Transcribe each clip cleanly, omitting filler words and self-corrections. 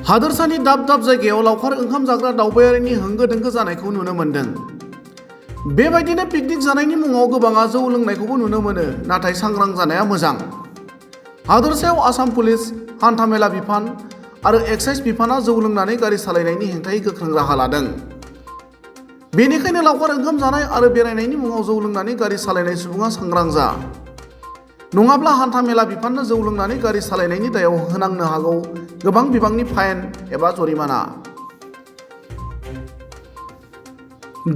हादोरसानि दाब दाब जायगायाव लावखार ओंखाम जाग्रा दावबायारिनि होंगो दोंगो जानायखौ नुनो मोन्दों। बेबायदिनो पिकनिक जानायनि मुङाव गोबाङा जौ लोंनायखौबो नुनो मोनो, नाथाय सांग्रां जानाया मोजां। हादोरसायाव आसाम पुलिस, हान्थामेला बिफान आरो एक्साइज बिफाना जौ लोंनानै गारि सालायनायनि हेंथायै गोख्रों राहा लादों। बेनिखायनो लावखार ओंखाम जानाय आरो बेरायनायनि मुङाव जौ लोंनानै गारि सालायनाय सुबुङा सांग्रां जा। नङाब्ला हान्थामेला बिफाननो जौ लोंनानै गारि सालायनायनि दायाव होनांनो हागौ गोबां बिबांनि फाइन एबा जरिमाना।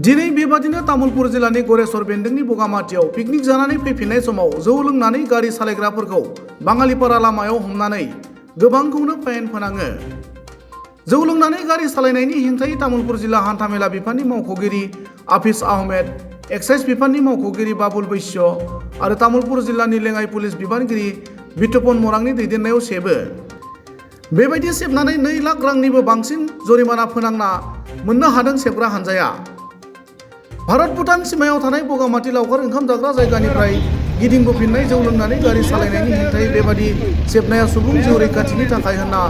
दिनै बेबादिनो तामुलपुर जिल्लानि गरेस्वर बेन्दोंनि बगामाथियाव पिकनिक जानानै फैफिननाय समाव जौ लोंनानै गारि सालायग्राफोरखौ बाङालिपारा लामायाव हमनानै गोबांखौनो फाइन फोनाङो। जौ लोंनानै गारि सालायनायनि हेंथायै तामुलपुर जिल्ला हान्थामेला बिफाननि मावख'गिरि आफिस आहमेद, एक्साइज बिफाननि मावख'गिरि बाबुल बैश्य आरो तामुलपुर जिल्लानि लेङाइ पुलिस बिबानगिरि बितुपन मरांनि दैदेननायाव सेबो। बेबायदि सेबनानै 2 लाख रांनिबो बांसिन जरिमाना फोनांना मोननो हादों सेबग्रा हानजाया। भारत-भुटान सिमायाव थानाय बगामाथि लावखार ओंखाम जाग्रा जायगानिफ्राय गिदिंबोफिननाय जौ लोंनानै गारि सालायनायनि हेंथायै बेबादि सेबनाया सुबुं जिउ रैखाथिनि थाखाय होनना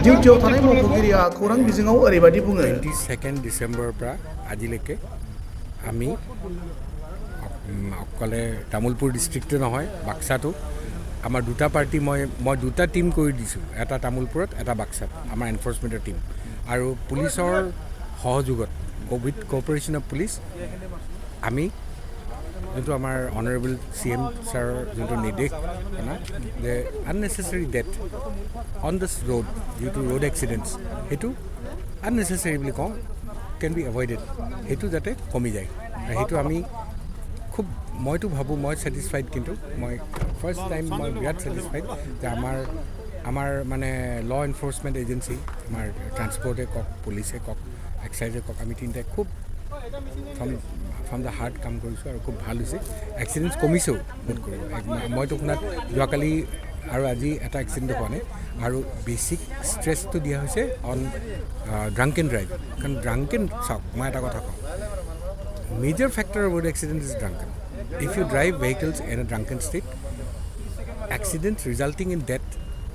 डिउटियाव थानाय मावख'गिरिया खौरां बिजोङाव ओरैबायदि बुङो। 22 ডিচেম্বৰৰ পৰা আজিলৈকে আমি অকলে তামোলপুৰ ডিষ্ট্ৰিক্টটো নহয়, বাক্সাটো আমাৰ দুটা পাৰ্টি মই দুটা টীম কৰি দিছোঁ, এটা তামোলপুৰত, এটা বাক্সাত, আমাৰ এনফৰ্চমেণ্টৰ টীম আৰু পুলিচৰ সহযোগত উইথ কোঅপাৰেশ্যন অফ পুলিচ আমি যোনটো আমাৰ অনাৰেবল CM ছাৰৰ যোনটো নিৰ্দেশ যে unnecessary death on this road due to road accidents, সেইটো আননেচেচাৰী বুলি কওঁ, কেন বি এভইডেড, সেইটো যাতে কমি যায়। সেইটো আমি খুব মইতো ভাবোঁ মই ছেটিছফাইড, কিন্তু মই ফাৰ্ষ্ট টাইম মই বিৰাট ছেটিছফাইড যে আমাৰ মানে ল এনফৰ্চমেণ্ট এজেঞ্চি, আমাৰ ট্ৰান্সপৰ্টে কওক, পুলিচে কওক, এক্সাইজে কওক, আমি তিনিটাই খুব ফ্ৰম দ্য হাৰ্ট কাম কৰিছোঁ আৰু খুব ভাল হৈছে। এক্সিডেণ্টছ কমিছেও বোধ কৰোঁ। মইতো শুনাত যোৱাকালি আৰু আজি এটা এক্সিডেণ্টো হোৱা নাই। আৰু বেছিক ষ্ট্ৰেছটো দিয়া হৈছে অন ড্ৰাংক এণ্ড ড্ৰাইভ, কাৰণ ড্ৰাংক এণ্ড চাওক মই এটা কথা কওঁ, major factor of road accident is drunken. If you drive vehicles in a drunken state, accidents resulting in death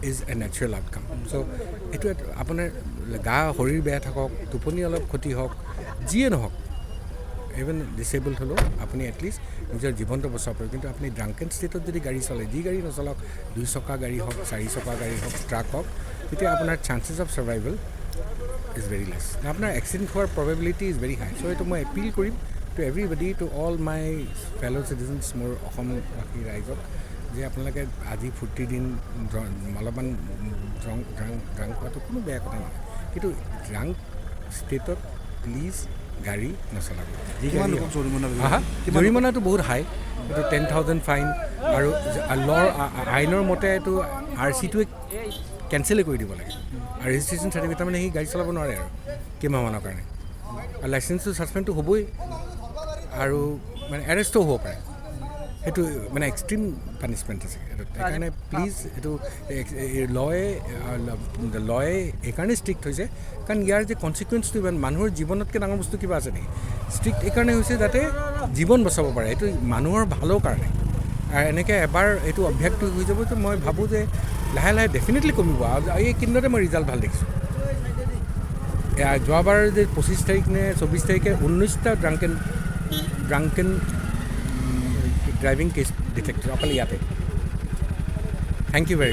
is a natural outcome. So' এইটো আপোনাৰ শৰীৰ বেয়া থাকক, টোপনি অলপ ক্ষতি হওক, যিয়ে নহওক, ইভেন ডিচেবল্ড হ'লেও আপুনি এটলিষ্ট নিজৰ জীৱনটো বচাব পাৰে। কিন্তু আপুনি ড্ৰাংকেন ষ্টেটত যদি গাড়ী চলায়, যি গাড়ী নচলাওক, 2 চকা গাড়ী হওক, 4 চকা গাড়ী হওক, ট্ৰাক হওক, তেতিয়া আপোনাৰ chances of survival is very less. আপোনাৰ এক্সিডেণ্ট হোৱাৰ probability is very high. So' এইটো মই এপিল কৰিম to everybody, to all my fellow' citizens, মোৰ অসমবাসী ৰাইজক, যে আপোনালোকে আজি ফূৰ্তিৰ দিন অলপমান ড্ৰাংক হোৱাটো কোনো বেয়া কথা নহয়, কিন্তু ড্ৰাংক ষ্টেটত প্লিজ গাড়ী নচলাব। জৰিমনাটো বহুত হাই, এইটো 10,000 ফাইন, আৰু আইনৰ মতে এইটো RC টোৱে কেঞ্চেলেই কৰি দিব লাগে, আৰু ৰেজিষ্ট্ৰেশ্যন চাৰ্টিফিকেট মানে সি গাড়ী চলাব নোৱাৰে আৰু কেইমাহমানৰ কাৰণে, আৰু লাইচেঞ্চটো ছাছপেণ্ডটো হ'বই, আৰু মানে এৰেষ্টো হ'ব পাৰে। সেইটো মানে এক্সট্ৰিম পানিছমেণ্ট আছে এইটোত। সেইকাৰণে প্লিজ এইটো লয়ে এইকাৰণে ষ্ট্ৰিক্ট হৈছে, কাৰণ ইয়াৰ যে কনচিকুৱেঞ্চটো ইমান, মানুহৰ জীৱনতকৈ ডাঙৰ বস্তু কিবা আছে নেকি? ষ্ট্ৰিক্ট এইকাৰণে হৈছে যাতে জীৱন বচাব পাৰে, এইটো মানুহৰ ভালৰ কাৰণে। আৰু এনেকৈ এবাৰ এইটো অভ্যাসটো হৈ যাব, তো মই ভাবোঁ যে লাহে লাহে ডেফিনেটলি কমিব। আৰু এইকেইদিনতে মই ৰিজাল্ট ভাল দেখিছোঁ। যোৱাবাৰ যে 25 তাৰিখ নে 24 তাৰিখে 19টা ড্ৰাংকেন ড্ৰাইভিং কেছ ডিটেক্ট অকল ইয়াতে। Thank you very much.